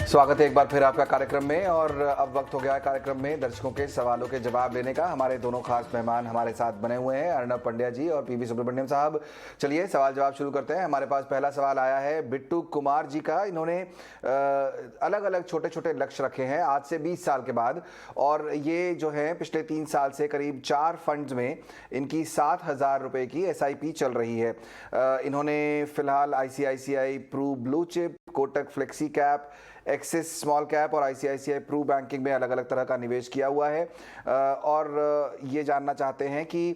स्वागत है एक बार फिर आपका कार्यक्रम में। और अब वक्त हो गया है कार्यक्रम में दर्शकों के सवालों के जवाब लेने का। हमारे दोनों खास मेहमान हमारे साथ बने हुए हैं, अर्नब पंड्या जी और पीवी सुब्रमण्यम साहब। चलिए सवाल जवाब शुरू करते हैं। हमारे पास पहला सवाल आया है बिट्टू कुमार जी का। इन्होंने अलग अलग छोटे छोटे लक्ष्य रखे हैं आज से 20 साल के बाद, और ये जो है पिछले 3 साल से करीब 4 फंड्स में इनकी 7,000 रुपए की SIP चल रही है। इन्होंने फिलहाल ICICI Pru blue chip, Kotak flexi cap, Axis small cap और ICICI प्रू बैंकिंग में अलग अलग तरह का निवेश किया हुआ है। और ये जानना चाहते हैं कि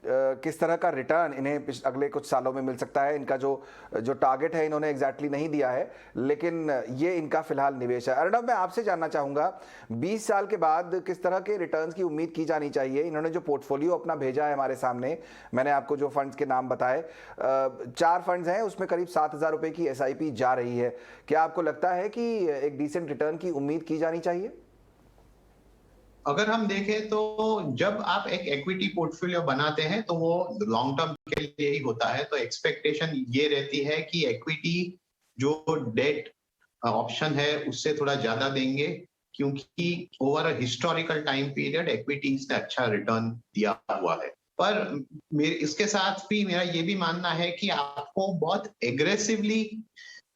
किस तरह का रिटर्न इन्हें अगले कुछ सालों में मिल सकता है। इनका जो टारगेट है इन्होंने एग्जैक्टली नहीं दिया है, लेकिन ये इनका फिलहाल निवेश है। अर्नब, मैं आपसे जानना चाहूँगा 20 साल के बाद किस तरह के रिटर्न्स की उम्मीद की जानी चाहिए। इन्होंने जो पोर्टफोलियो अपना भेजा है हमारे सामने, मैंने आपको जो फंड्स के नाम बताए, 4 फंड्स हैं, उसमें करीब 7,000 रुपये की SIP जा रही है। क्या आपको लगता है कि एक डिसेंट रिटर्न की उम्मीद की जानी चाहिए? अगर हम देखें तो जब आप एक इक्विटी पोर्टफोलियो बनाते हैं तो वो लॉन्ग टर्म के लिए ही होता है। तो एक्सपेक्टेशन ये रहती है कि इक्विटी जो डेट ऑप्शन है उससे थोड़ा ज्यादा देंगे, क्योंकि over a historical time period equities ने अच्छा रिटर्न दिया हुआ है। पर इसके साथ भी मेरा ये भी मानना है कि आपको बहुत एग्रेसिवली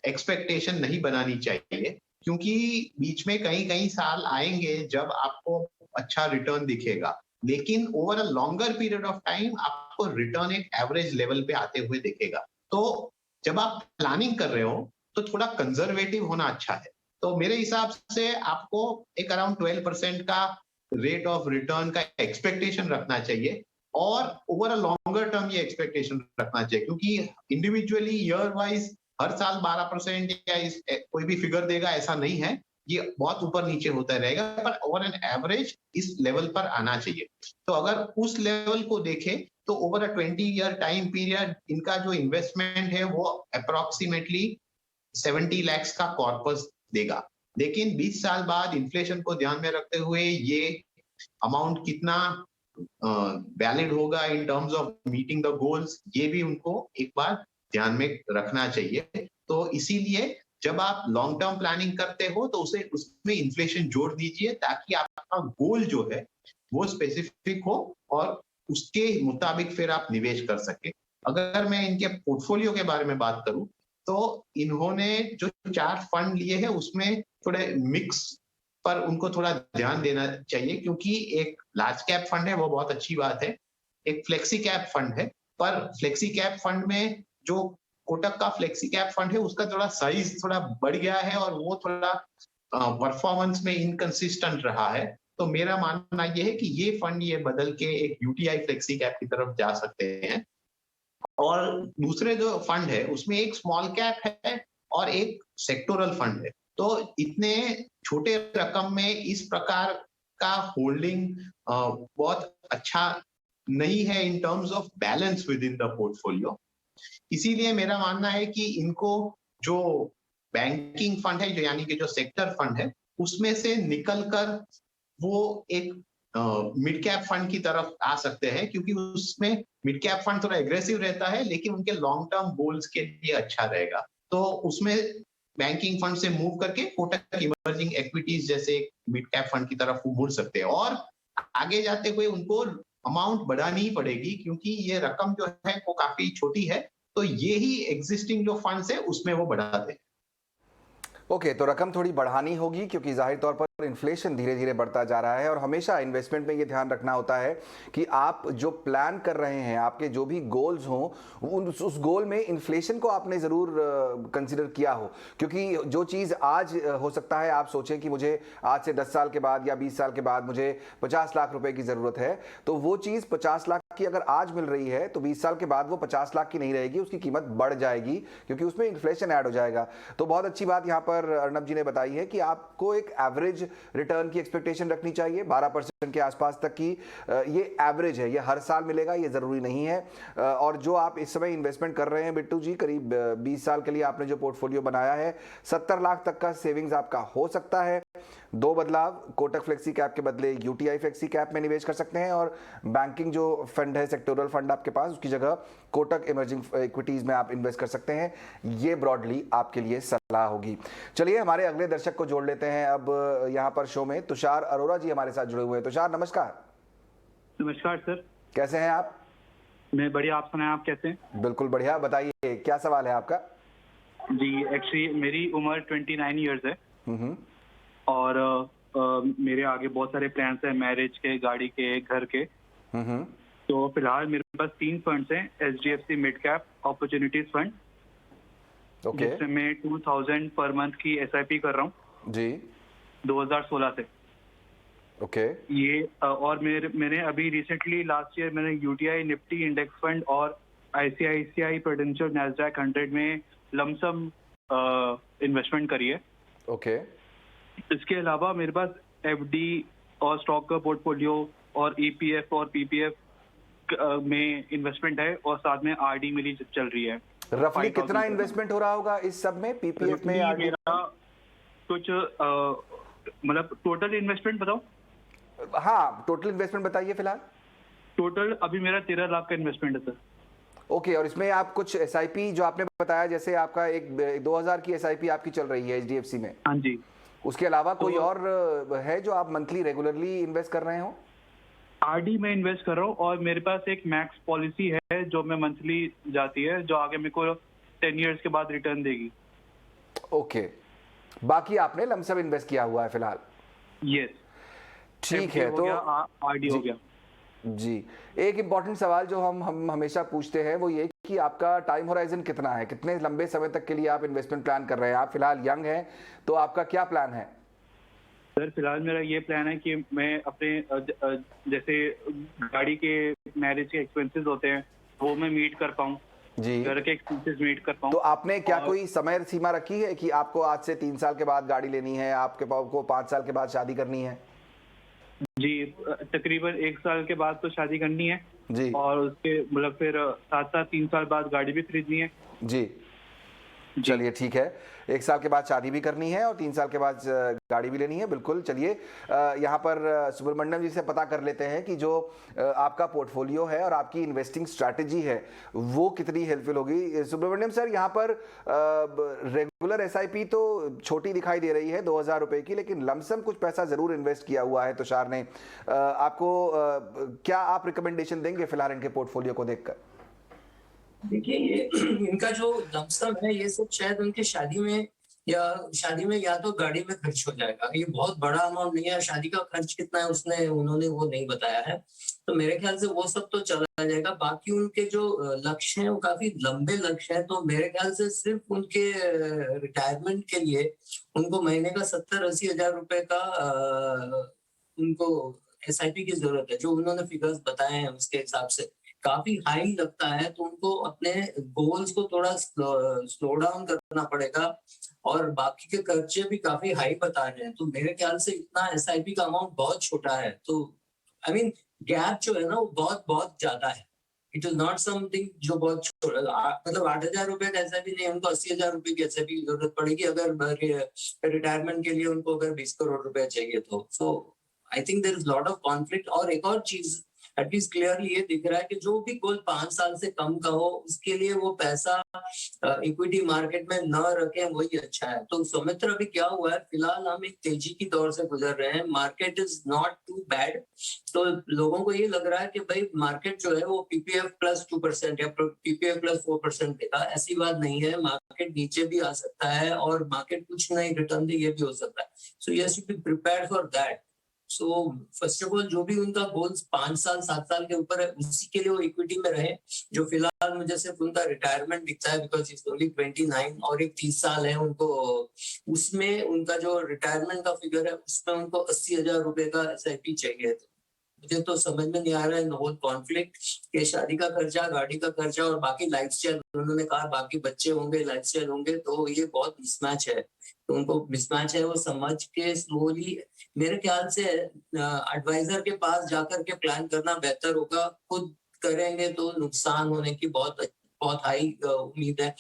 एक्सपेक्टेशन नहीं बनानी चाहिए, क्योंकि बीच में कई कई साल आएंगे जब आपको अच्छा रिटर्न दिखेगा, लेकिन over a longer period of time आपको रिटर्न एक एवरेज लेवल पे आते हुए दिखेगा। तो जब आप प्लानिंग कर रहे हो तो थोड़ा कंजर्वेटिव होना अच्छा है। तो मेरे हिसाब से आपको एक अराउंड 12% का रेट ऑफ रिटर्न का एक्सपेक्टेशन रखना चाहिए, और ओवर अ लॉन्गर टर्म ये एक्सपेक्टेशन रखना चाहिए, क्योंकि इंडिविजुअली ईयर वाइज हर साल 12% या कोई भी फिगर देगा ऐसा नहीं है। ये बहुत ऊपर नीचे होता रहेगा, पर ओवर एन एवरेज इस लेवल पर आना चाहिए। तो अगर उस लेवल को देखें तो over a 20 year time period इनका जो इन्वेस्टमेंट है वो अप्रोक्सीमेटली 70 लाख का कॉर्पस देगा। लेकिन 20 साल बाद इन्फ्लेशन को ध्यान में रखते हुए ये अमाउंट कितना वैलिड होगा in terms of meeting the goals, ये भी उनको एक बार ध्यान में रखना चाहिए। तो इसीलिए जब आप लॉन्ग टर्म प्लानिंग करते हो तो उसे उसमें इन्फ्लेशन जोड़ दीजिए, ताकि आपका गोल जो है वो स्पेसिफिक हो और उसके मुताबिक फिर आप निवेश कर सके। अगर मैं इनके पोर्टफोलियो के बारे में बात करूं तो इन्होंने जो 4 फंड लिए हैं उसमें थोड़े मिक्स पर उनको थोड़ा ध्यान देना चाहिए, क्योंकि एक लार्ज कैप फंड है वो बहुत अच्छी बात है, एक फ्लेक्सी कैप फंड है, पर फ्लेक्सी कैप फंड में जो कोटक का फ्लेक्सी कैप फंड है उसका थोड़ा साइज थोड़ा बढ़ गया है और वो थोड़ा परफॉर्मेंस में इनकंसिस्टेंट रहा है। तो मेरा मानना ये है कि ये फंड ये बदल के एक UTI फ्लेक्सी कैप की तरफ जा सकते हैं। और दूसरे जो फंड है उसमें एक स्मॉल कैप है और एक सेक्टोरल फंड है। तो इतने छोटे रकम में इस प्रकार का होल्डिंग बहुत अच्छा नहीं है in terms of balance with in the portfolio. इसीलिए मेरा मानना है कि इनको जो बैंकिंग फंड है, जो यानी कि जो सेक्टर फंड है, उसमें से निकलकर वो एक मिड कैप फंड की तरफ आ सकते हैं, क्योंकि उसमें मिड कैप फंड थोड़ा एग्रेसिव रहता है लेकिन उनके लॉन्ग टर्म गोल्स के लिए अच्छा रहेगा। तो उसमें बैंकिंग फंड से मूव करके कोटक इमर्जिंग इक्विटीज जैसे मिड कैप फंड की तरफ वो मुड़ सकते हैं, और आगे जाते हुए उनको अमाउंट बढ़ानी ही पड़ेगी, क्योंकि ये रकम जो है वो काफी छोटी है। तो ये ही एग्जिस्टिंग जो फंड्स है उसमें वो बढ़ाते हैं। ओके, तो रकम थोड़ी बढ़ानी होगी, क्योंकि जाहिर तौर पर इन्फ्लेशन धीरे धीरे बढ़ता जा रहा है। और हमेशा इन्वेस्टमेंट में ये ध्यान रखना होता है कि आप जो प्लान कर रहे हैं, आपके जो भी गोल्स हों, उस गोल में इन्फ्लेशन को आपने ज़रूर कंसिडर किया हो। क्योंकि जो चीज़ आज हो सकता है आप सोचें कि मुझे आज से 10 साल के बाद या 20 साल के बाद मुझे 50 लाख रुपए की ज़रूरत है, तो वो चीज़ 50 लाख की अगर आज मिल रही है तो 20 साल के बाद वो 50 लाख की नहीं रहेगी, उसकी कीमत बढ़ जाएगी, क्योंकि उसमें इन्फ्लेशन ऐड हो जाएगा। तो बहुत अच्छी बात यहाँ पर अर्नब जी ने बताई है कि आपको एक एवरेज रिटर्न की एक्सपेक्टेशन रखनी चाहिए 12% के आसपास तक की। ये एवरेज है, ये हर साल मिलेगा ये ज़रूरी नहीं है। और जो आप इस समय इन्वेस्टमेंट कर रहे हैं बिट्टू जी, करीब 20 साल के लिए आपने जो पोर्टफोलियो बनाया है, 70 लाख तक का सेविंग्स आपका हो सकता है। दो बदलाव, कोटक फ्लेक्सी कैप के बदले यूटीआई फ्लेक्सी कैप में निवेश कर सकते हैं और बैंकिंग जो फंड है, सेक्टोरल फंड आपके पास, उसकी जगह कोटक इमर्जिंग इक्विटीज में आप इन्वेस्ट कर सकते हैं। ये ब्रॉडली आपके लिए सलाह होगी। चलिए हमारे अगले दर्शक को जोड़ लेते हैं अब यहाँ पर शो में। तुषार अरोरा जी हमारे साथ जुड़े हुए हैं। तुषार नमस्कार। नमस्कार सर। कैसे हैं आप? मैं बढ़िया, आप सुनाएं, आप कैसे हैं? बिल्कुल बढ़िया। बताइए क्या सवाल है आपका? जी एक्चुअली मेरी उम्र 29 इयर्स है और मेरे आगे बहुत सारे प्लान्स हैं, मैरिज के, गाड़ी के, घर के। तो फिलहाल मेरे पास 3 फंड्स हैं। HDFC mid cap opportunities fund, जिसमें मैं 2000 पर मंथ की SIP कर रहा हूँ जी 2016 से। ये और मैंने अभी रिसेंटली लास्ट ईयर मैंने UTI निफ्टी इंडेक्स फंड और ICICI प्रूडेंशियल नैस्डैक 100 में लमसम इन्वेस्टमेंट करी है। इसके अलावा मेरे पास FD और स्टॉक का पोर्टफोलियो और EPF और PPF में इन्वेस्टमेंट है और साथ में RD मेरी चल रही है। रफली कितना इन्वेस्टमेंट हो रहा होगा इस सब में, PPF में, RD? मेरा कुछ मतलब टोटल इन्वेस्टमेंट बताओ? हाँ टोटल इन्वेस्टमेंट बताइए फिलहाल। टोटल अभी मेरा 13 लाख का इन्वेस्टमेंट है सर। ओके, और इसमें आप कुछ SIP जो आपने बताया, जैसे आपका एक 2000 की SIP आपकी चल रही है HDFC में, हाँ जी, उसके अलावा कोई और है जो आप मंथली रेगुलरली इन्वेस्ट कर रहे हो? RD में इन्वेस्ट कर रहा हूँ और मेरे पास एक मैक्स पॉलिसी है जो मैं मंथली जाती है, जो आगे मेरे को 10 इयर्स के बाद रिटर्न देगी। ओके, बाकी आपने लमसम इन्वेस्ट किया हुआ है फिलहाल? यस, ठीक है। तो RD हो गया जी। एक इम्पॉर्टेंट सवाल जो हम हमेशा पूछते हैं वो ये कि आपका टाइम होराइजन कितना है, कितने लंबे समय तक के लिए आप इन्वेस्टमेंट प्लान कर रहे हैं? आप फिलहाल यंग हैं, तो आपका क्या प्लान है? सर फिलहाल मेरा ये प्लान है कि मैं अपने जैसे गाड़ी के, मैरिज के एक्सपेंसेस होते हैं वो मैं मीट कर पाऊँ जी, घर के एक्सपेंसेस मीट कर पाऊँ। तो आपने क्या कोई समय सीमा रखी है कि आपको आज से 3 साल के बाद गाड़ी लेनी है, आपके पास को 5 साल के बाद शादी करनी है? जी तकरीबन 1 साल के बाद तो शादी करनी है जी, और उसके मतलब फिर साथ 3 साल बाद गाड़ी भी खरीदनी है जी। चलिए ठीक है, 1 साल के बाद शादी भी करनी है और 3 साल के बाद गाड़ी भी लेनी है। बिल्कुल। चलिए यहाँ पर सुब्रमण्यम जी से पता कर लेते हैं कि जो आपका पोर्टफोलियो है और आपकी इन्वेस्टिंग स्ट्रैटेजी है वो कितनी हेल्पफुल होगी। सुब्रमण्यम सर, यहाँ पर रेगुलर SIP तो छोटी दिखाई दे रही है 2000 रुपए की, लेकिन लमसम कुछ पैसा जरूर इन्वेस्ट किया हुआ है तुषार ने। आपको क्या आप रिकमेंडेशन देंगे फिलहाल इनके पोर्टफोलियो को देखकर? देखिए ये इनका जो लमसम है ये सब शायद उनके शादी में या तो गाड़ी में खर्च हो जाएगा। ये बहुत बड़ा अमाउंट नहीं है। शादी का खर्च कितना है उन्होंने वो नहीं बताया है, तो मेरे ख्याल से वो सब तो चला जाएगा। बाकी उनके जो लक्ष्य हैं वो काफी लंबे लक्ष्य हैं, तो मेरे ख्याल से सिर्फ उनके रिटायरमेंट के लिए उनको महीने का 70-80 हजार रुपए का उनको SIP की जरूरत है। जो उन्होंने फिगर्स बताए हैं उसके हिसाब से काफी हाई लगता है, तो उनको अपने गोल्स को थोड़ा स्लो डाउन करना पड़ेगा और बाकी के खर्चे भी काफी हाई बता रहे हैं। तो मेरे ख्याल से इतना SIP का अमाउंट बहुत छोटा है, तो गैप जो है ना वो बहुत बहुत ज्यादा है। इट इज नॉट समथिंग जो बहुत छोटा, मतलब 8,000 रुपए का SIP नहीं, उनको 80,000 रुपए की SIP की जरूरत पड़ेगी अगर रिटायरमेंट के लिए उनको अगर 20 करोड़ रुपए चाहिए तो। So I think there is lot of conflict. और एक और चीज एटलीस्ट क्लियरली ये दिख रहा है कि जो भी गोल 5 साल से कम का हो उसके लिए वो पैसा इक्विटी मार्केट में न रखें, वही अच्छा है। तो सौमित्र, अभी क्या हुआ है, फिलहाल हम एक तेजी की दौर से गुजर रहे हैं। Market is not too bad, तो लोगों को ये लग रहा है कि भाई मार्केट जो है वो PPF प्लस 2% या PPF प्लस 4% देगा। ऐसी बात नहीं है, मार्केट नीचे भी आ सकता है और मार्केट कुछ नहीं रिटर्न दे, ये भी हो सकता है। So yes, you be prepared for that. So first of all जो भी उनका गोल्स 5 साल 7 साल के ऊपर है उसी के लिए वो इक्विटी में रहे। जो फिलहाल मुझे सिर्फ उनका रिटायरमेंट दिखता है बिकॉज इज ओनली 29 और एक 30 साल है उनको, उसमें उनका जो रिटायरमेंट का फिगर है उसमें उनको 80,000 रुपए का SIP चाहिए। मुझे तो समझ में नहीं आ रहा है होल कॉन्फ्लिक्ट के शादी का खर्चा, गाड़ी का खर्चा और बाकी लाइफस्टाइल, उन्होंने कहा बाकी बच्चे होंगे, लाइफस्टाइल होंगे, तो ये बहुत मिसमैच है। तो उनको मिसमैच है वो समझ के स्लोली मेरे ख्याल से एडवाइजर के पास जाकर के प्लान करना बेहतर होगा। खुद करेंगे तो नुकसान होने की बहुत बहुत हाई उम्मीद है।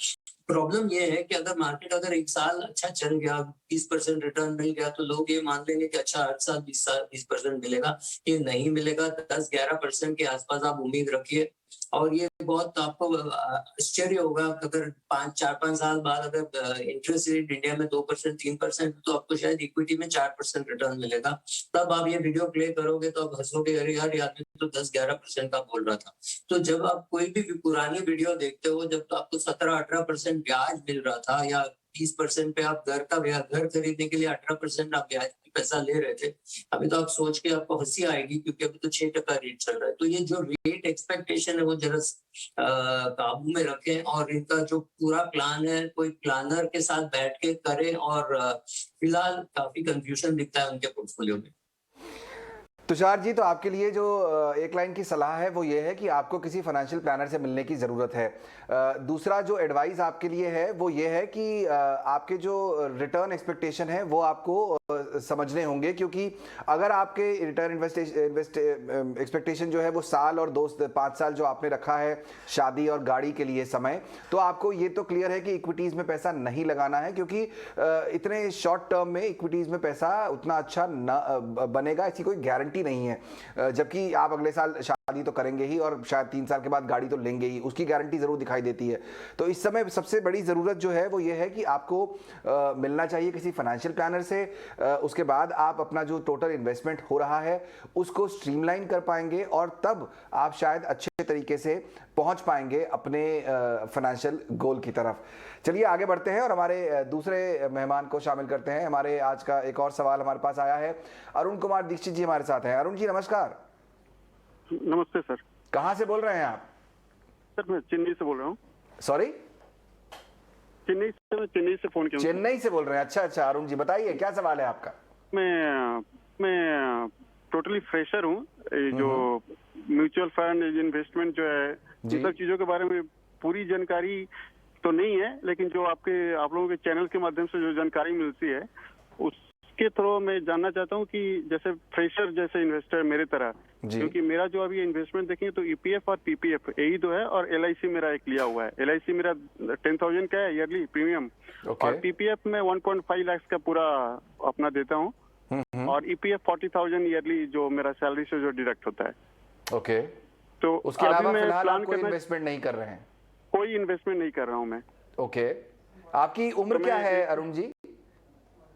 प्रॉब्लम ये है कि अगर मार्केट अगर एक साल अच्छा चल गया, 20% रिटर्न मिल गया, तो लोग ये मान लेंगे कि अच्छा हर साल 20% मिलेगा। ये नहीं मिलेगा, 10-11% के आसपास आप उम्मीद रखिए। और ये बहुत आपको आश्चर्य होगा अगर 4-5 साल बाद अगर इंटरेस्ट रेट इंडिया में 2%, 3%, तो आपको शायद इक्विटी में 4% रिटर्न मिलेगा। तब आप ये वीडियो प्ले करोगे तो आप हंसोगे, अरे यार ये आदमी तो 10-11% का बोल रहा था। तो जब आप कोई भी पुरानी वीडियो देखते हो, जब तो आपको 17-18% ब्याज मिल रहा था, या 20% पे आप घर खरीदने के लिए 18% आप ब्याज पैसा ले रहे थे, अभी तो आप सोच के आपको हंसी आएगी, क्योंकि अभी तो 6% रेट चल रहा है। तो ये जो रेट एक्सपेक्टेशन है वो जरा काबू में रखें, और इनका जो पूरा प्लान है कोई प्लानर के साथ बैठ के करें। और फिलहाल काफी कंफ्यूजन दिखता है उनके पोर्टफोलियो में। तुषार जी, तो आपके लिए जो एक लाइन की सलाह है वो ये है कि आपको किसी फाइनेंशियल प्लानर से मिलने की ज़रूरत है। दूसरा जो एडवाइस आपके लिए है वो ये है कि आपके जो रिटर्न एक्सपेक्टेशन है वो आपको समझने होंगे, क्योंकि अगर आपके रिटर्न एक्सपेक्टेशन जो है वो साल और 5 साल जो आपने रखा है शादी और गाड़ी के लिए समय, तो आपको ये तो क्लियर है कि इक्विटीज़ में पैसा नहीं लगाना है, क्योंकि इतने शॉर्ट टर्म में इक्विटीज़ में पैसा उतना अच्छा न बनेगा, इसकी कोई गारंटी नहीं है। जबकि आप अगले साल शादी तो करेंगे ही और शायद 3 साल के बाद गाड़ी तो लेंगे ही, उसकी गारंटी जरूर दिखाई देती है। तो इस समय सबसे बड़ी जरूरत जो है वो ये है कि आपको मिलना चाहिए किसी फाइनेंशियल प्लानर से। उसके बाद आप अपना जो टोटल इन्वेस्टमेंट हो रहा है उसको स्ट्रीमलाइन कर पाएंगे, और तब आप शायद अच्छे तरीके से पहुंच पाएंगे अपने फाइनेंशियल गोल की तरफ। चलिए आगे बढ़ते हैं और हमारे दूसरे मेहमान को शामिल करते हैं। हमारे आज का एक और सवाल हमारे पास आया है, अरुण कुमार दीक्षित जी हमारे साथ हैं। अरुण जी नमस्कार। नमस्ते सर। कहाँ से बोल रहे हैं आप? सर मैं चेन्नई से बोल रहा हूँ। सॉरी? चेन्नई से फोन किया। चेन्नई से बोल रहे हैं, अच्छा अरुण जी बताइए क्या सवाल है आपका? मैं टोटली फ्रेशर हूँ। जो म्यूचुअल फंड इन्वेस्टमेंट जो है इन सब चीजों के बारे में पूरी जानकारी तो नहीं है, लेकिन जो आप लोगों के चैनल के माध्यम से जो जानकारी मिलती है उसके थ्रू मैं जानना चाहता हूँ कि जैसे फ्रेशर जैसे इन्वेस्टर मेरे तरह, क्योंकि मेरा जो अभी इन्वेस्टमेंट देखेंगे तो ईपीएफ और पीपीएफ यही तो है, और एलआईसी मेरा एक लिया हुआ है। एलआईसी मेरा 10,000 का है ईयरली प्रीमियम, और पीपीएफ में 1.5 लाख का पूरा अपना देता हूँ, और ईपीएफ 40,000 ईयरली जो मेरा सैलरी से जो डिडक्ट होता है। ओके, तो उसके अलावा फिलहाल आप कोई इन्वेस्टमेंट नहीं कर रहे हैं? कोई इन्वेस्टमेंट नहीं कर रहा हूँ मैं। ओके, आपकी उम्र क्या है Arun ji?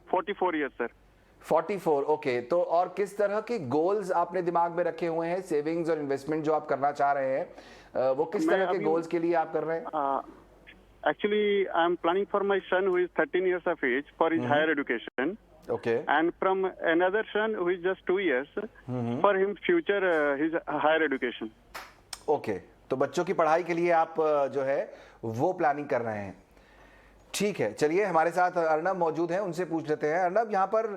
44 years sir. 44, okay. तो और किस तरह के गोल्स आपने दिमाग में रखे हुए हैं? सेविंग्स और इन्वेस्टमेंट जो आप करना चाह रहे हैं वो किस तरह के गोल्स के लिए आप कर रहे हैं? Actually, I am planning for my son who is 13 years of age for his higher education. Okay. And from another son who is just 2 years for him future his higher education. Okay. तो बच्चों की पढ़ाई के लिए आप जो है वो प्लानिंग कर रहे हैं। ठीक है, चलिए हमारे साथ अर्नब मौजूद हैं, उनसे पूछ लेते हैं। अर्नब, यहाँ पर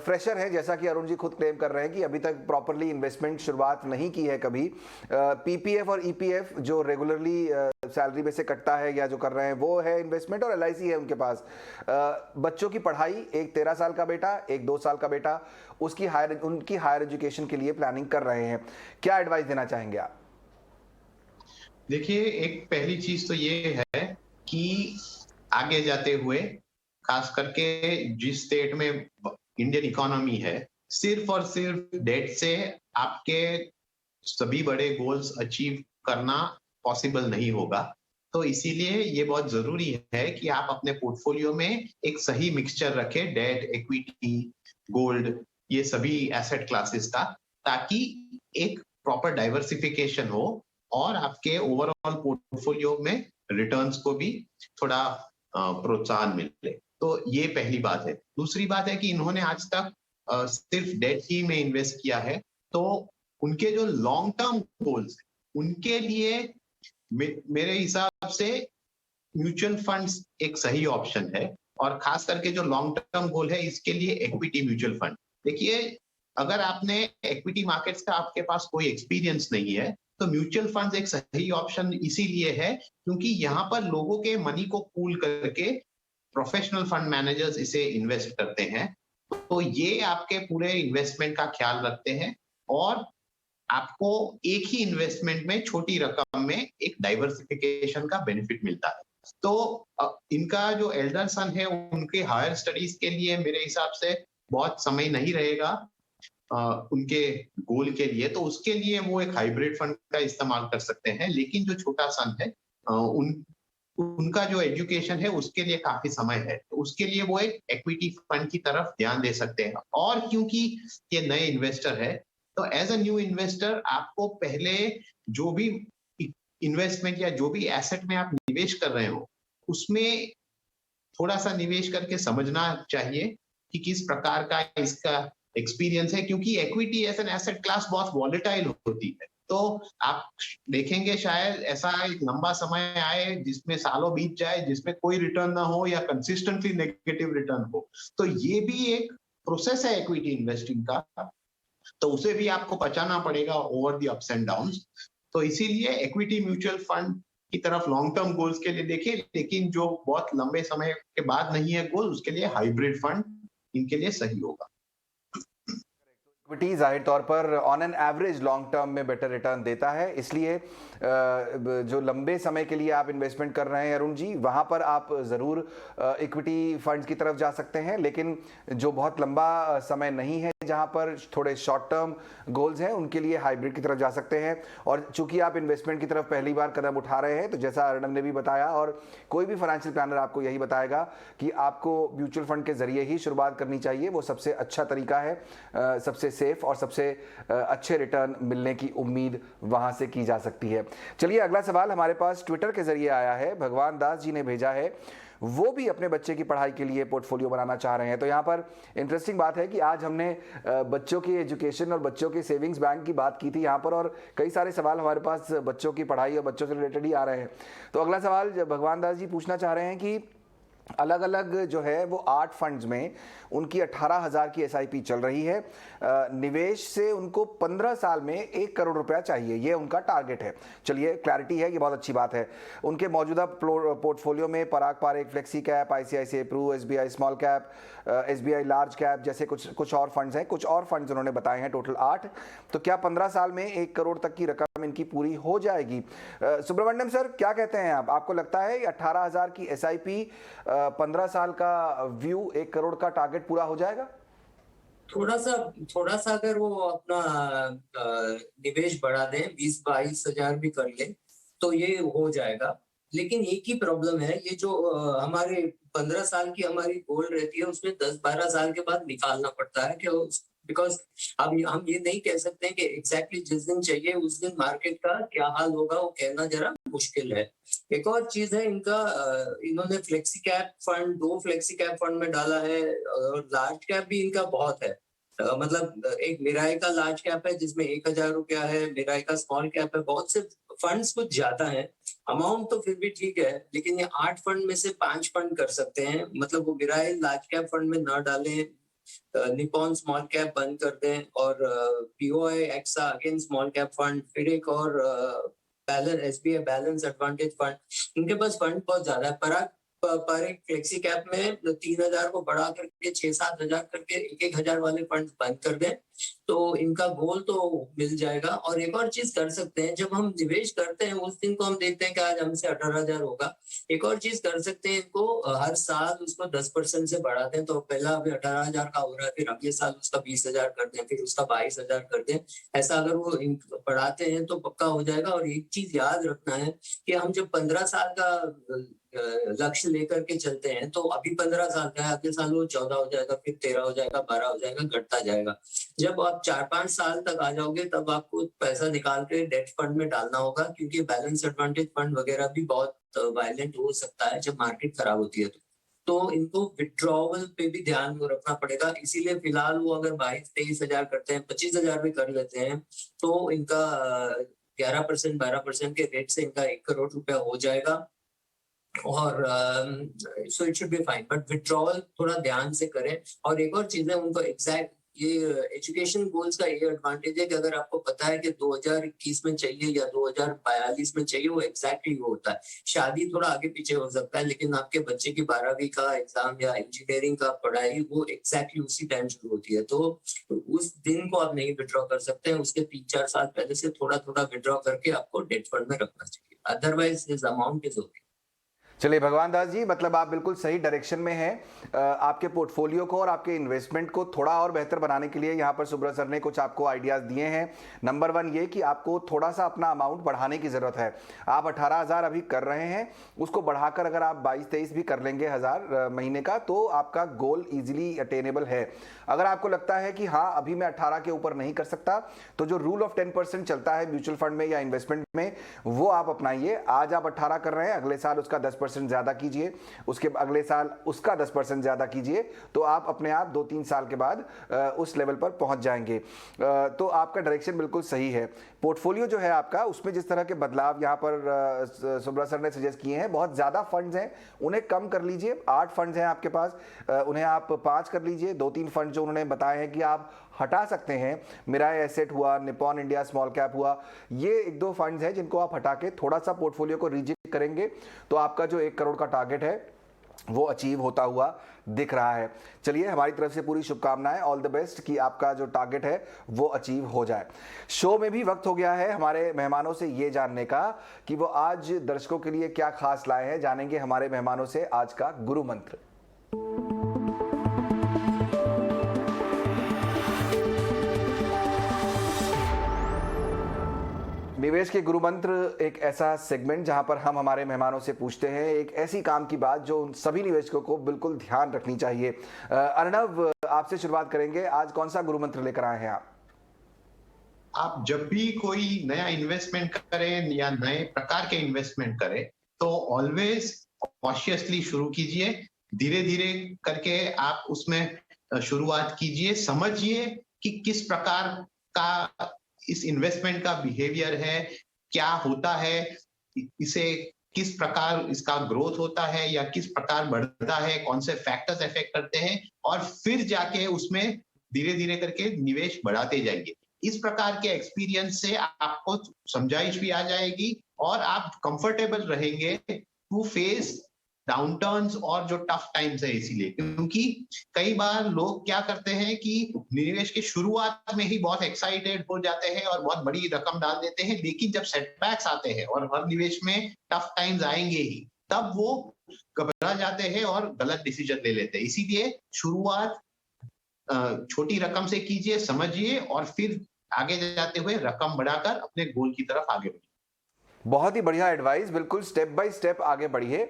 फ्रेशर हैं, जैसा कि अरुण जी खुद क्लेम कर रहे हैं कि अभी तक प्रॉपरली इन्वेस्टमेंट शुरुआत नहीं की है कभी। पीपीएफ और ईपीएफ जो रेगुलरली सैलरी में से कटता है या जो कर रहे हैं वो है इन्वेस्टमेंट, और एलआईसी है उनके पास। बच्चों की पढ़ाई, एक 13 साल का बेटा, एक 2 साल का बेटा, उनकी हायर एजुकेशन के लिए प्लानिंग कर रहे हैं। क्या एडवाइस देना चाहेंगे आप? देखिए, एक पहली चीज तो ये है कि आगे जाते हुए खास करके जिस स्टेट में इंडियन इकोनॉमी है, सिर्फ और सिर्फ डेट से आपके सभी बड़े गोल्स अचीव करना पॉसिबल नहीं होगा। तो इसीलिए ये बहुत जरूरी है कि आप अपने पोर्टफोलियो में एक सही मिक्सचर रखें, डेट, इक्विटी, गोल्ड, ये सभी एसेट क्लासेस का, ताकि एक प्रॉपर डाइवर्सिफिकेशन हो और आपके ओवरऑल पोर्टफोलियो में रिटर्न्स को भी थोड़ा प्रोत्साहन मिले। तो ये पहली बात है। दूसरी बात है कि इन्होंने आज तक सिर्फ डेट ही में इन्वेस्ट किया है, तो उनके जो लॉन्ग टर्म गोल्स उनके लिए मेरे हिसाब से म्यूचुअल फंड्स एक सही ऑप्शन है, और खास करके जो लॉन्ग टर्म गोल है इसके लिए इक्विटी म्यूचुअल फंड। देखिए, अगर आपने इक्विटी मार्केट्स का आपके पास कोई एक्सपीरियंस नहीं है तो म्यूचुअल फंड्स एक सही ऑप्शन इसीलिए है क्योंकि यहाँ पर लोगों के मनी को पूल करके प्रोफेशनल फंड मैनेजर्स इसे इन्वेस्ट करते हैं। तो ये आपके पूरे इन्वेस्टमेंट का ख्याल रखते हैं और आपको एक ही इन्वेस्टमेंट में छोटी रकम में एक डाइवर्सिफिकेशन का बेनिफिट मिलता है। तो इनका जो एल्डर सन है उनके हायर स्टडीज के लिए मेरे हिसाब से बहुत समय नहीं रहेगा उनके गोल के लिए, तो उसके लिए वो एक हाइब्रिड फंड का इस्तेमाल कर सकते हैं। लेकिन जो छोटा सन है उनका जो एजुकेशन है उसके लिए काफी समय है, तो उसके लिए वो एक इक्विटी फंड की तरफ ध्यान दे सकते हैं। और क्योंकि ये नए इन्वेस्टर है, तो एज अ न्यू इन्वेस्टर आपको पहले जो भी इन्वेस्टमेंट या जो भी एसेट में आप निवेश कर रहे हो उसमें थोड़ा सा निवेश करके समझना चाहिए कि किस प्रकार का इसका एक्सपीरियंस है, क्योंकि equity as an asset class बहुत वॉलेटाइल होती है। तो आप देखेंगे शायद ऐसा एक लंबा समय आए जिसमें सालों बीत जाए जिसमें कोई रिटर्न ना हो या कंसिस्टेंटली नेगेटिव रिटर्न हो। तो ये भी एक प्रोसेस है इक्विटी इन्वेस्टिंग का, तो उसे भी आपको बचाना पड़ेगा over the ups and downs. तो इसीलिए इक्विटी म्यूचुअल फंड की तरफ लॉन्ग टर्म गोल्स के लिए देखिए, लेकिन जो बहुत लंबे समय के बाद नहीं है गोल, उसके लिए हाइब्रिड फंड इनके लिए सही होगा। इक्विटी जाहिर तौर पर on an average long term में बेटर रिटर्न देता है, इसलिए जो लंबे समय के लिए आप इन्वेस्टमेंट कर रहे हैं अरुण जी, वहां पर आप ज़रूर इक्विटी फंड्स की तरफ जा सकते हैं। लेकिन जो बहुत लंबा समय नहीं है, जहां पर थोड़े शॉर्ट टर्म गोल्स हैं, उनके लिए हाइब्रिड की तरफ जा सकते हैं। और चूंकि आप इन्वेस्टमेंट की तरफ पहली बार कदम उठा रहे हैं, तो जैसा अर्णव ने भी बताया और कोई भी फाइनेंशियल प्लानर आपको यही बताएगा कि आपको म्यूचुअल फंड के जरिए ही शुरुआत करनी चाहिए। वो सबसे अच्छा तरीका है, सबसे सेफ और सबसे अच्छे रिटर्न मिलने की उम्मीद वहां से की जा सकती है। चलिए, अगला सवाल हमारे पास ट्विटर के जरिए आया है। भगवान दास जी ने भेजा है, वो भी अपने बच्चे की पढ़ाई के लिए पोर्टफोलियो बनाना चाह रहे हैं। तो यहाँ पर इंटरेस्टिंग बात है कि आज हमने बच्चों की एजुकेशन और बच्चों के सेविंग्स बैंक की बात की थी यहाँ पर, और कई सारे सवाल हमारे पास बच्चों की पढ़ाई और बच्चों से रिलेटेड ही आ रहे हैं। तो अगला सवाल भगवान दास जी पूछना चाह रहे हैं कि अलग अलग जो है वो 8 फंड्स में उनकी 18,000 की एसआईपी चल रही है। निवेश से उनको 15 साल में 1 करोड़ रुपया चाहिए, ये उनका टारगेट है। चलिए, क्लैरिटी है, ये बहुत अच्छी बात है। उनके मौजूदा पोर्टफोलियो में Parag Parekh flexi cap, ICICI pru, SBI small cap, SBI large cap जैसे कुछ और फंड्स हैं। कुछ और फंड्स उन्होंने बताए हैं, टोटल 8। तो क्या 15 साल में 1 करोड़ तक की रकम इनकी पूरी हो जाएगी? सुब्रमण्यम सर, क्या कहते हैं आप? आपको लगता है 18,000 की एसआईपी 15 साल का व्यू 1 करोड़ का टारगेट पूरा हो जाएगा? थोड़ा सा अगर वो अपना निवेश बढ़ा दें, 20-22 हजार भी कर ले तो ये हो जाएगा। लेकिन एक ही प्रॉब्लम है, ये जो हमारे 15 साल की हमारी गोल रहती है, उसमें 10-12 साल के बाद निकालना पड़ता है कि बिकॉज अब हम ये नहीं कह सकते हैं कि एग्जैक्टली जिस दिन चाहिए उस दिन मार्केट का क्या हाल होगा, वो कहना जरा मुश्किल है। एक और चीज है इनका, इन्होंने flexi cap fund 2 flexi cap fund में डाला है, और लार्ज कैप भी इनका बहुत है। मतलब एक मिराई का लार्ज कैप है जिसमें 1,000 रुपया है, मिराई का स्मॉल कैप है। बहुत से फंड्स कुछ ज्यादा है, अमाउंट तो फिर भी ठीक है, लेकिन ये 8 फंड में से 5 फंड कर सकते हैं। मतलब वो मिराई लार्ज कैप फंड में ना डालें, निपॉन स्मॉल कैप बंद कर दें, और पीओआई एक्सा अगेन स्मॉल कैप फंड, फिर एक और balance SBI balance advantage fund. इनके पास फंड बहुत ज्यादा है। पर एक फ्लेक्सी कैप में 3,000 को बढ़ा करके 6-7 हजार करके 1,000 वाले फंड बंद कर दें, तो इनका गोल तो मिल जाएगा। और एक और चीज कर सकते हैं, जब हम निवेश करते हैं उस दिन को हम देखते हैं कि आज हमसे 18,000 होगा। एक और चीज कर सकते हैं, इनको हर साल उसको 10% से बढ़ा दें। तो पहला अभी 18,000 का हो रहा है, फिर अगले साल उसका 20,000 कर दें, फिर उसका 22,000 कर दें। ऐसा अगर वो बढ़ाते हैं तो पक्का हो जाएगा। और एक चीज याद रखना है कि हम जब 15 साल का लक्ष्य लेकर के चलते हैं, तो अभी 15 साल का है, अगले साल वो 14 हो जाएगा, फिर 13 हो जाएगा, 12 हो जाएगा, घटता जाएगा। जब आप 4-5 साल तक आ जाओगे, तब आपको पैसा निकाल के डेट फंड में डालना होगा, क्योंकि बैलेंस एडवांटेज फंड वगैरह भी बहुत वायलेंट हो सकता है जब मार्केट खराब होती है। तो इनको विड्रॉवल पे भी ध्यान रखना पड़ेगा। इसीलिए फिलहाल वो अगर 22-23 हजार करते हैं, 25,000 भी कर लेते हैं, तो इनका 11% 12% के रेट से इनका 1 करोड़ रुपया हो जाएगा। और so it should be fine, but withdrawal थोड़ा ध्यान से करें। और एक और चीज है, उनको एग्जैक्ट ये एजुकेशन गोल्स का ये एडवांटेज है कि अगर आपको पता है कि 2021 में चाहिए या 2042 में चाहिए, वो एग्जैक्टली वो होता है। शादी थोड़ा आगे पीछे हो सकता है, लेकिन आपके बच्चे की 12वीं का एग्जाम या इंजीनियरिंग का पढ़ाई वो एग्जैक्टली उसी टाइम शुरू होती है। तो उस दिन को आप नहीं विड्रॉ कर सकते हैं, उसके 3-4 साल पहले से थोड़ा थोड़ा विड्रॉ करके आपको डेट फंड में रखना चाहिए, otherwise this amount is okay. चलिए भगवान दास जी, मतलब आप बिल्कुल सही डायरेक्शन में हैं। आपके पोर्टफोलियो को और आपके इन्वेस्टमेंट को थोड़ा और बेहतर बनाने के लिए यहाँ पर सुब्रत सर ने कुछ आपको आइडियाज दिए हैं। नंबर 1 ये कि आपको थोड़ा सा अपना अमाउंट बढ़ाने की ज़रूरत है। आप 18,000 अभी कर रहे हैं, उसको बढ़ाकर अगर आप 22-23 भी कर लेंगे 1000 महीने का, तो आपका गोल ईजिली अटेनेबल है। अगर आपको लगता है कि हाँ अभी मैं 18 के ऊपर नहीं कर सकता, तो जो रूल ऑफ 10% चलता है म्यूचुअल फंड में या इन्वेस्टमेंट में, वो आप अपनाइए। आज आप 18 कर रहे हैं, अगले साल उसका 10% ज्यादा कीजिए, उसके अगले साल उसका 10% ज्यादा कीजिए, तो आप अपने आप 2-3 साल के बाद उस लेवल पर पहुंच जाएंगे। तो आपका डायरेक्शन बिल्कुल सही है। पोर्टफोलियो जो है आपका, उसमें जिस तरह के बदलाव यहाँ पर सुब्रत सर ने सजेस्ट किए हैं, बहुत ज्यादा फंड्स हैं उन्हें कम कर लीजिए। 8 फंड्स हैं आपके पास, उन्हें आप 5 कर लीजिए। 2-3 फंड जो उन्होंने बताए हैं कि आप हटा सकते हैं, मिराय एसेट हुआ, निपॉन इंडिया स्मॉल कैप हुआ, ये 1-2 फंड्स हैं जिनको आप हटा के थोड़ा सा पोर्टफोलियो को रीजिक करेंगे, तो आपका जो 1 करोड़ का टारगेट है वो अचीव होता हुआ दिख रहा है। चलिए, हमारी तरफ से पूरी शुभकामनाएं, ऑल द बेस्ट कि आपका जो टारगेट है वो अचीव हो जाए। शो में भी वक्त हो गया है हमारे मेहमानों से ये जानने का कि वो आज दर्शकों के लिए क्या खास लाए हैं। जानेंगे हमारे मेहमानों से आज का गुरु मंत्र। निवेश के गुरु मंत्र एक ऐसा सेगमेंट जहां पर हम हमारे मेहमानों से पूछते हैं एक ऐसी काम की बात जो उन सभी निवेशकों को बिल्कुल ध्यान रखनी चाहिए। अर्णव, आपसे शुरुआत करेंगे। आज कौन सा गुरु मंत्र लेकर आए हैं आप? आप जब भी कोई नया इन्वेस्टमेंट करें या नए प्रकार के इन्वेस्टमेंट करें, तो ऑलवेज कॉशियसली शुरू कीजिए। धीरे धीरे करके आप उसमें शुरुआत कीजिए। समझिए कि किस प्रकार का इस इन्वेस्टमेंट का बिहेवियर है, क्या होता है, इसे किस प्रकार इसका ग्रोथ होता है या किस प्रकार बढ़ता है, कौन से फैक्टर्स इफेक्ट करते हैं, और फिर जाके उसमें धीरे धीरे करके निवेश बढ़ाते जाइए। इस प्रकार के एक्सपीरियंस से आपको समझाइश भी आ जाएगी और आप कंफर्टेबल रहेंगे टू फेस डाउनटर्न्स और जो टफ टाइम्स है। इसीलिए, क्योंकि कई बार लोग क्या करते हैं कि निवेश की शुरुआत में ही बहुत एक्साइटेड हो जाते हैं और बहुत बड़ी रकम डाल देते हैं, लेकिन जब सेटबैक्स आते हैं और हर निवेश में टफ टाइम्स आएंगे ही, तब वो घबरा जाते हैं और गलत डिसीजन ले लेते हैं। इसीलिए शुरुआत छोटी रकम से कीजिए, समझिए, और फिर आगे जाते हुए रकम बढ़ाकर अपने गोल की तरफ आगे बढ़िए। बहुत ही बढ़िया एडवाइस। बिल्कुल स्टेप बाय स्टेप आगे बढ़िए,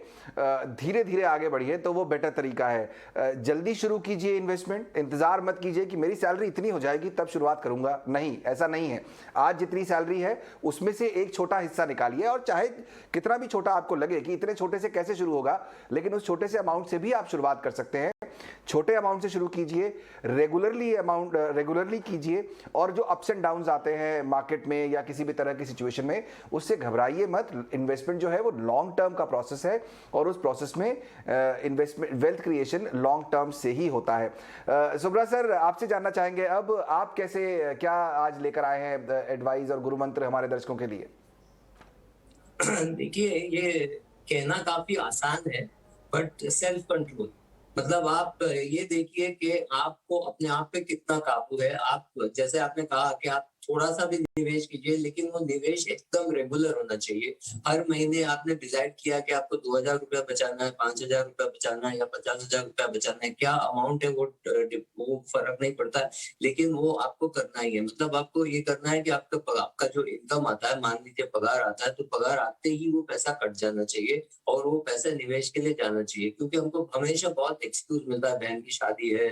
धीरे धीरे आगे बढ़िए, तो वो बेटर तरीका है। जल्दी शुरू कीजिए इन्वेस्टमेंट, इंतजार मत कीजिए कि मेरी सैलरी इतनी हो जाएगी तब शुरुआत करूंगा। नहीं, ऐसा नहीं है। आज जितनी सैलरी है उसमें से एक छोटा हिस्सा निकालिए, और चाहे कितना भी छोटा आपको लगे कि इतने छोटे से कैसे शुरू होगा, लेकिन उस छोटे से अमाउंट से भी आप शुरुआत कर सकते हैं। छोटे अमाउंट से शुरू कीजिए, रेगुलरली कीजिए, और जो अप्स एंड डाउन्स आते हैं मार्केट में या किसी भी तरह की सिचुएशन में, उससे घबराइए मत। इन्वेस्टमेंट जो है वो लॉन्ग टर्म का प्रोसेस है, और उस प्रोसेस में investment wealth creation long term से ही होता है। सुब्रत सर, आपसे जानना चाहेंगे अब आप कैसे, क्या आज लेकर आए हैं एडवाइस और गुरु मंत्र हमारे दर्शकों के लिए? देखिए, ये कहना काफी आसान है, बट सेल्फ कंट्रोल, मतलब आप ये देखिए कि आपको अपने आप पे कितना काबू है। आप, जैसे आपने कहा कि आप थोड़ा सा भी निवेश कीजिए, लेकिन वो निवेश एकदम रेगुलर होना चाहिए। हर महीने आपने डिसाइड किया कि आपको 2,000 रुपया बचाना है, 5,000 रुपया बचाना है या 50,000 रुपया बचाना है, क्या अमाउंट है वो फर्क नहीं पड़ता है, लेकिन वो आपको करना ही है। मतलब आपको ये करना है कि आपका जो इनकम आता है, मान लीजिए पगार आता है, तो पगार आते ही वो पैसा कट जाना चाहिए और वो पैसा निवेश के लिए जाना चाहिए। क्योंकि हमको हमेशा बहुत एक्सक्यूज मिलता है, बहन की शादी है,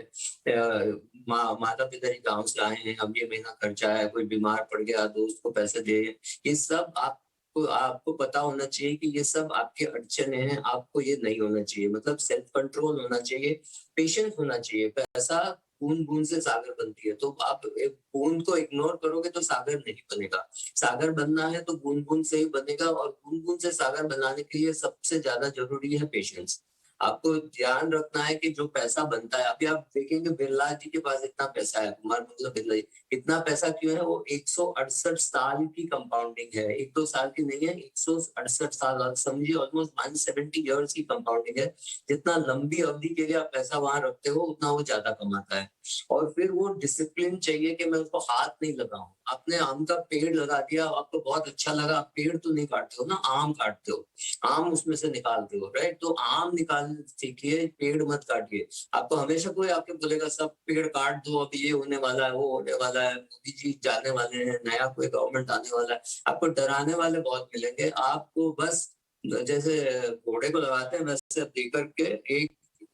माता पिता ही गाँव से आए हैं, अब ये महीना खर्चा है, कोई बीमार पड़ गया, दोस्त को पैसे दे, ये सब आपको पता होना चाहिए कि ये सब आपके अड़चने हैं। आपको ये नहीं होना चाहिए। मतलब सेल्फ कंट्रोल होना चाहिए, पेशेंस होना चाहिए। पैसा बूंद बूंद से सागर बनती है, तो आप एक बूंद को इग्नोर करोगे तो सागर नहीं बनेगा। सागर बनना है तो बूंद बूंद से ही बनेगा, और बूंद बूंद से सागर बनाने के लिए सबसे ज्यादा जरूरी है पेशेंस। आपको ध्यान रखना है कि जो पैसा बनता है, अभी आप देखेंगे बिरला जी के पास इतना पैसा है, कुमार मंगलम बिरला जी, इतना पैसा क्यों है? वो 168 साल की कंपाउंडिंग है, 1-2 साल की नहीं है, 168 साल, आप समझिए ऑलमोस्ट 170 इयर्स की कंपाउंडिंग है। जितना लंबी अवधि के लिए आप पैसा वहां रखते हो उतना वो ज्यादा कमाता है। और फिर वो डिसिप्लिन चाहिए कि मैं उसको हाथ नहीं लगाऊं। आपने आम का पेड़ लगा दिया, आपको बहुत अच्छा लगा, पेड़ तो नहीं काटते हो ना, आम काटते हो, आम उसमें से निकालते हो, राइट? तो आम निकाल सीखिए, पेड़ मत काटिए। आपको हमेशा कोई आपके बोलेगा सब पेड़ काट दो, अब ये होने वाला है, वो होने वाला है, मोदी जी जाने वाले हैं, नया कोई गवर्नमेंट आने वाला है, आपको डराने वाले बहुत मिलेंगे। आपको बस जैसे घोड़े को लगाते हैं वैसे देकर के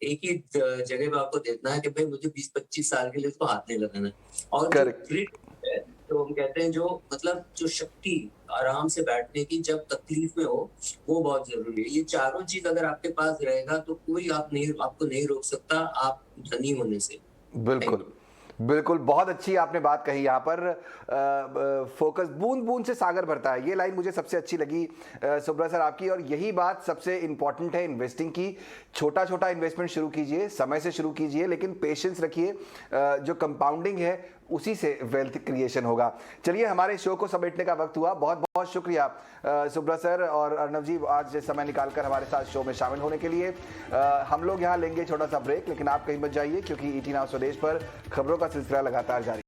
एक ही जगह पे आपको देखना है कि भाई मुझे 20-25 साल के लिए इसको हाथ नहीं लगाना है। और जो ग्रिट है, तो हम कहते हैं जो मतलब जो शक्ति आराम से बैठने की जब तकलीफ में हो, वो बहुत जरूरी है। ये चारों चीज अगर आपके पास रहेगा तो कोई आपको नहीं रोक सकता आप धनी होने से। बिल्कुल बिल्कुल, बहुत अच्छी आपने बात कही। यहाँ पर फोकस बूंद बूंद से सागर भरता है, ये लाइन मुझे सबसे अच्छी लगी सुब्रा सर आपकी। और यही बात सबसे इंपॉर्टेंट है इन्वेस्टिंग की। छोटा छोटा इन्वेस्टमेंट शुरू कीजिए, समय से शुरू कीजिए, लेकिन पेशेंस रखिए। जो कंपाउंडिंग है उसी से वेल्थ क्रिएशन होगा। चलिए, हमारे शो को समेटने का वक्त हुआ। बहुत बहुत शुक्रिया सुब्रा सर और अर्नव जी आज समय निकालकर हमारे साथ शो में शामिल होने के लिए। हम लोग यहाँ लेंगे छोटा सा ब्रेक, लेकिन आप कहीं मत जाइए क्योंकि ET Now स्वदेश पर खबरों का सिलसिला लगातार जारी